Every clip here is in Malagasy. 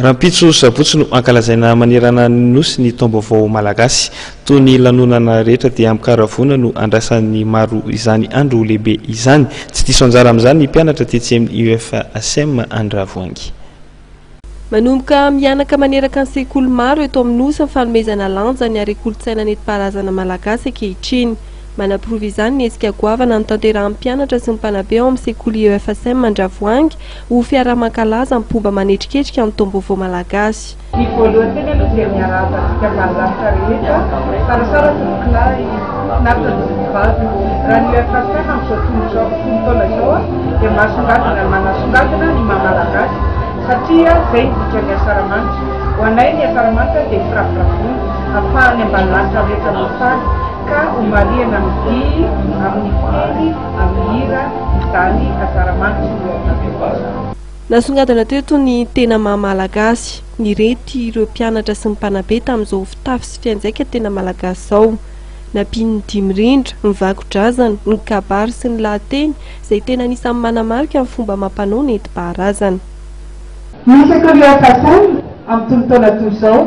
Rampitso Sabotsy no ankalazaina manerana nosy ny taom-baovao malagasy toy ny lanonana rehetra dia amikaravona no andrasan'ny maro izany andro lehibe izany. Tsy diso anjara amin'izany ny mpianatra tetsy amin'ny UFASM Andravoahangy. Manomboka mianaka maneraka ny sekoly maro eto amin'ny nosy ny fanomezana lanja ny ari-kolontsaina nentim-paharazana malagasy ankehitriny. Manapirovy izany ny hetsika goavana ny tanterahan'ny mpianatra sy ny mpanabe ao amin'ny sekoly UFASM Andravoahangy ho fiara-mankalaza ny pomba manetriketrika ny taom-baovao malagasy. Ny voalohany teny aloha dia miarahaba mahalasika rehetra sarasara tomokolay naritra vavy raha ny UFASM amin'izao tontolo izao dia mahasongadina manasongadina ny maha-malagasy satria zay dika ny asaramanitra ho anay ny asaramanitra dia firafiravony ahafahany ambanilanitra rehetra mafaly ka homariana amin'ny amin'ny fely amin'ny hira izany asaramanitra. Nasongadina teto ny tena maha-malagasy ny rety ireo mpianatra sy ny mpanabe tamin'izao fitafy sy fianjaika tena malagasy zao. Nampiny ny dimirindra, ny vakodrazana, ny kabary sy ny lahateny izay tena anisan'ny manamarika amin'ny fomba amam-panao nentim-paharazana. Ny sekoly UFASM amin'ny tontolo toy izao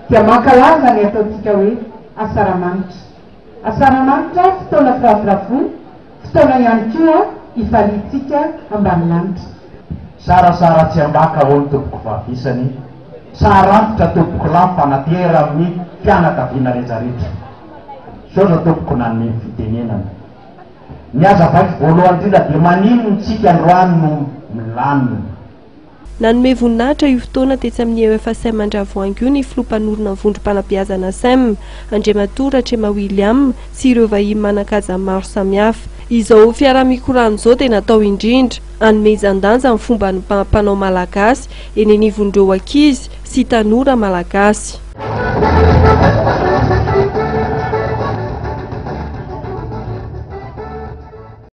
dia mankalaza ny ataontsika hoe asaramanitra. Asaramanitra fotoana firafiravony, fotoana ihany koa hifaliantsika ambanilanitra. Sarasara tsy ambaka ho ny tompoko fahavisany, sarantitra tompoko lampanatera amin'ny mpianakaviana rehetrarehetra. Saoza tompoko nanome fitenenana. Ny azavaky voalohany indrindra dia manino ntsika androany no milanina. Nanome voninahitra io fotoana tetsy amin'ny UFASM Andravoahangy io ny filompanorona ny vondrom-panabeazana SEM Andriamatora Trema William sy ireo vahiny manan-kaja maro samihafa. Izao fiara-mikorana izao dia natao indrindra hanomezan-danja amin'ny fomba amam-panao malagasy eny anivon'ireo ankizy sy tanora malagasy.